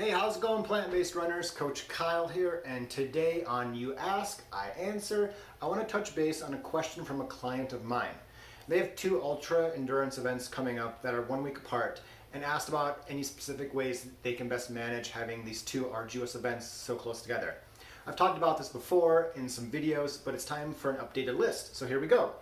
Hey, how's it going, plant-based runners? Coach Kyle here, and today on You Ask, I Answer, I want to touch base on a question from a client of mine. They have two ultra endurance events coming up that are 1 week apart and asked about any specific ways they can best manage having these two arduous events so close together. I've talked about this before in some videos, but it's time for an updated list, so here we go.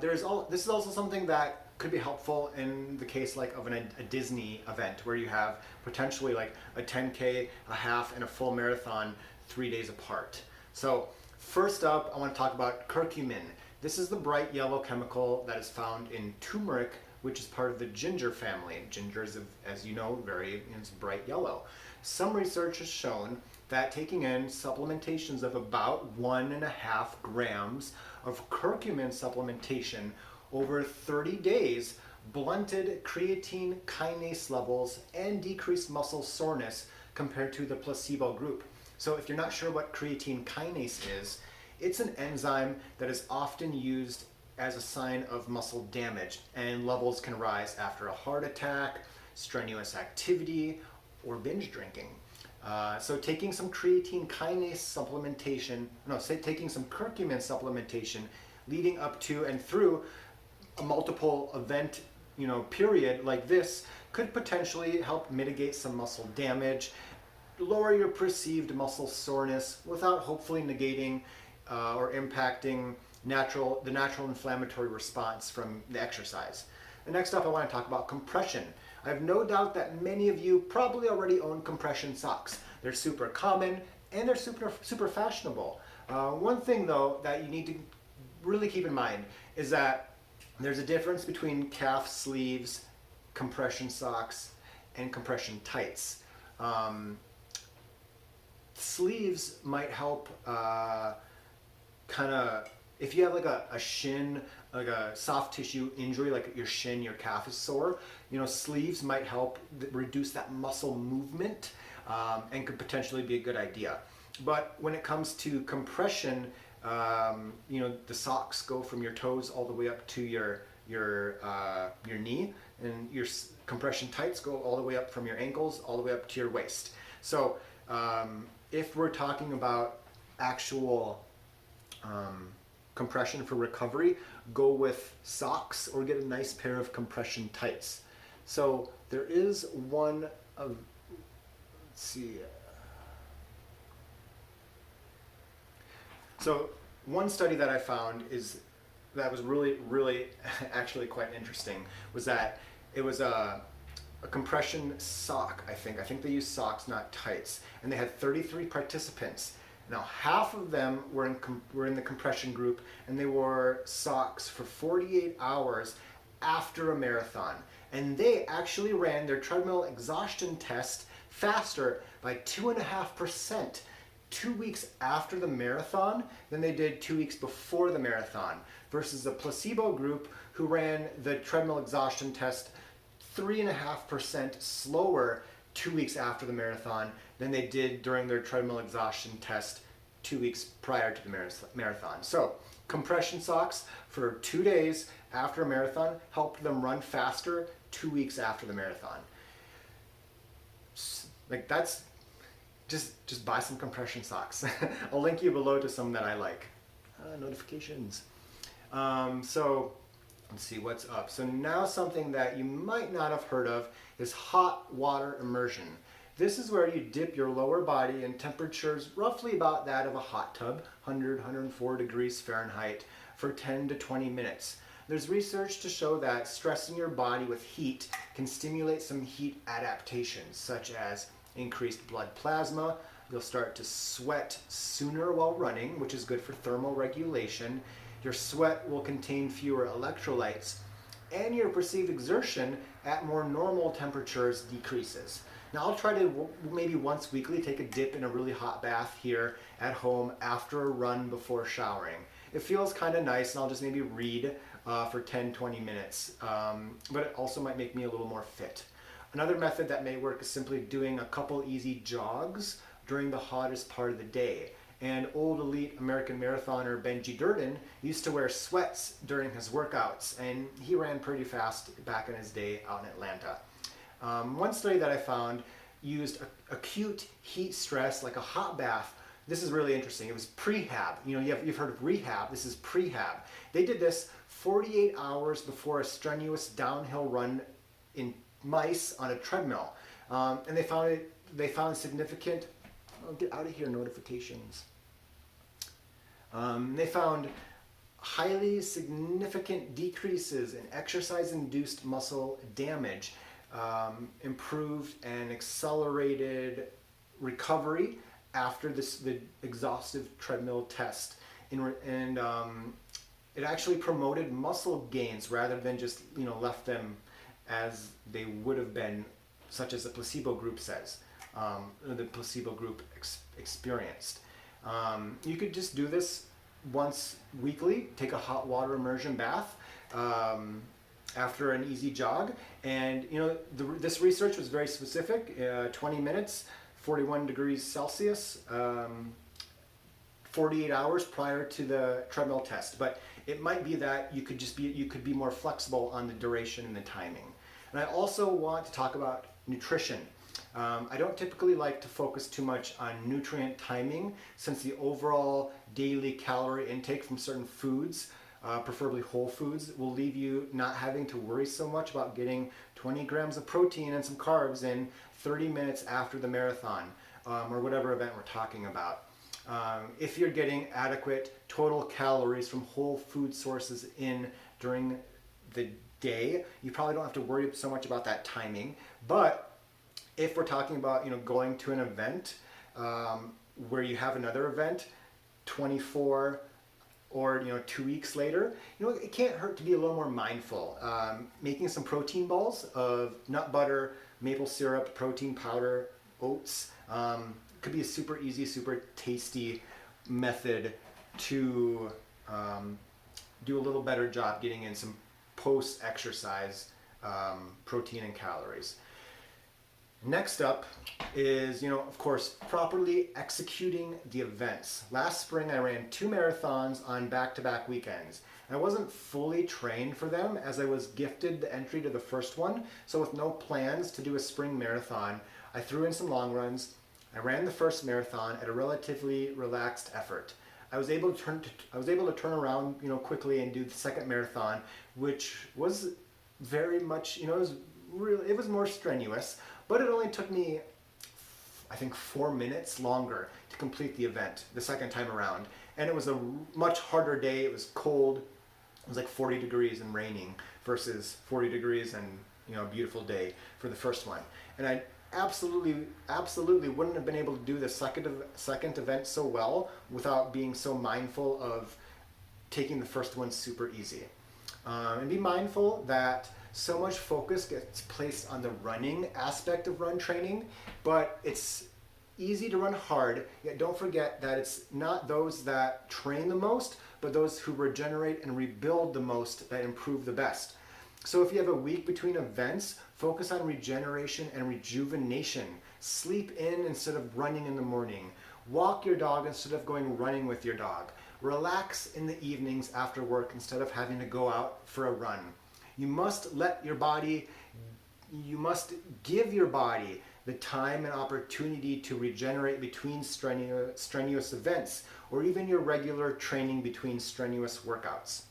This is also something that could be helpful in the case like of a Disney event where you have potentially like a 10K, a half, and a full marathon 3 days apart. So first up, I want to talk about curcumin. This is the bright yellow chemical that is found in turmeric, which is part of the ginger family. Ginger is, as you know, it's bright yellow. Some research has shown that taking in supplementations of about 1.5 grams of curcumin supplementation over 30 days blunted creatine kinase levels and decreased muscle soreness compared to the placebo group. So if you're not sure what creatine kinase is, it's an enzyme that is often used as a sign of muscle damage, and levels can rise after a heart attack, strenuous activity, or binge drinking. So taking some creatine kinase supplementation, taking some curcumin supplementation leading up to and through a multiple event period like this could potentially help mitigate some muscle damage, lower your perceived muscle soreness without hopefully negating or impacting the natural inflammatory response from the exercise. And next up, I want to talk about compression. I have no doubt that many of you probably already own compression socks. They're super common and they're super fashionable. One thing though that you need to really keep in mind is that there's a difference between calf sleeves, compression socks, and compression tights. Sleeves might help if you have like a shin, like a soft tissue injury, like your shin, your calf is sore, sleeves might help reduce that muscle movement and could potentially be a good idea. But when it comes to compression, the socks go from your toes all the way up to your knee, and your compression tights go all the way up from your ankles all the way up to your waist. So if we're talking about actual compression for recovery, go with socks or get a nice pair of compression tights. So there is one of, let's see. So one study that I found that was really actually quite interesting was that it was a compression sock, I think they used socks, not tights, and they had 33 participants. Now half of them were in the compression group, and they wore socks for 48 hours after a marathon, and they actually ran their treadmill exhaustion test faster by 2.5% 2 weeks after the marathon than they did 2 weeks before the marathon, versus the placebo group who ran the treadmill exhaustion test 3.5% slower 2 weeks after the marathon than they did during their treadmill exhaustion test 2 weeks prior to the marathon. So compression socks for 2 days after a marathon helped them run faster 2 weeks after the marathon. Like that's just buy some compression socks. I'll link you below to some that I like. Notifications. So let's see what's up. So now something that you might not have heard of is hot water immersion. This is where you dip your lower body in temperatures roughly about that of a hot tub, 104 degrees Fahrenheit, for 10 to 20 minutes. There's research to show that stressing your body with heat can stimulate some heat adaptations, such as increased blood plasma. You'll start to sweat sooner while running, which is good for thermal regulation. Your sweat will contain fewer electrolytes, and your perceived exertion at more normal temperatures decreases. Now I'll try to maybe once weekly take a dip in a really hot bath here at home after a run before showering. It feels kind of nice, and I'll just maybe read for 10-20 minutes, but it also might make me a little more fit. Another method that may work is simply doing a couple easy jogs during the hottest part of the day. And old elite American marathoner Benji Durden used to wear sweats during his workouts, and he ran pretty fast back in his day out in Atlanta. One study that I found used acute heat stress like a hot bath. This is really interesting. It was prehab. You've heard of rehab. This is prehab. They did this 48 hours before a strenuous downhill run in mice on a treadmill, and they found significant. Oh, get out of here, notifications. They found highly significant decreases in exercise-induced muscle damage, improved and accelerated recovery after the exhaustive treadmill test, and it actually promoted muscle gains rather than just left them as they would have been, such as the placebo group says. The placebo group experienced. You could just do this once weekly. Take a hot water immersion bath after an easy jog, and this research was very specific. 20 minutes, 41 degrees Celsius, 48 hours prior to the treadmill test. But it might be that you could be more flexible on the duration and the timing. And I also want to talk about nutrition. I don't typically like to focus too much on nutrient timing, since the overall daily calorie intake from certain foods, preferably whole foods, will leave you not having to worry so much about getting 20 grams of protein and some carbs in 30 minutes after the marathon, or whatever event we're talking about. If you're getting adequate total calories from whole food sources in during the day, you probably don't have to worry so much about that timing. But if we're talking about going to an event where you have another event 24 or 2 weeks later, it can't hurt to be a little more mindful. Making some protein balls of nut butter, maple syrup, protein powder, oats could be a super easy, super tasty method to do a little better job getting in some post-exercise protein and calories. Next up is, of course, properly executing the events. Last spring I ran 2 marathons on back-to-back weekends. I wasn't fully trained for them, as I was gifted the entry to the first one, so with no plans to do a spring marathon, I threw in some long runs. I ran the first marathon at a relatively relaxed effort. I was able to turn around, quickly and do the second marathon, which was very much, it was more strenuous, but it only took me, I think, 4 minutes longer to complete the event the second time around. And it was a much harder day. It was cold. It was like 40 degrees and raining versus 40 degrees and a beautiful day for the first one. And I absolutely wouldn't have been able to do the second event so well without being so mindful of taking the first one super easy. And be mindful that so much focus gets placed on the running aspect of run training, but it's easy to run hard, yet don't forget that it's not those that train the most, but those who regenerate and rebuild the most that improve the best. So if you have a week between events, focus on regeneration and rejuvenation. Sleep in instead of running in the morning. Walk your dog instead of going running with your dog. Relax in the evenings after work instead of having to go out for a run. You must give your body the time and opportunity to regenerate between strenuous events, or even your regular training between strenuous workouts.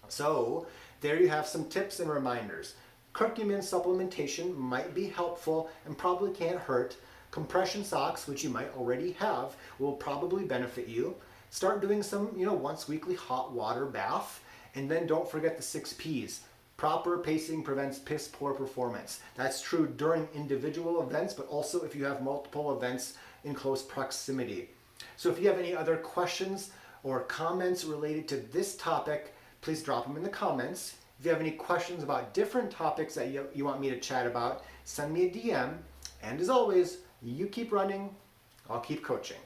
So there you have some tips and reminders. Curcumin supplementation might be helpful and probably can't hurt. Compression socks, which you might already have, will probably benefit you. Start doing some, once weekly hot water bath. And then don't forget the 6 Ps. Proper pacing prevents piss poor performance. That's true during individual events, but also if you have multiple events in close proximity. So if you have any other questions or comments related to this topic, please drop them in the comments. If you have any questions about different topics that you want me to chat about, send me a DM. And as always, you keep running, I'll keep coaching.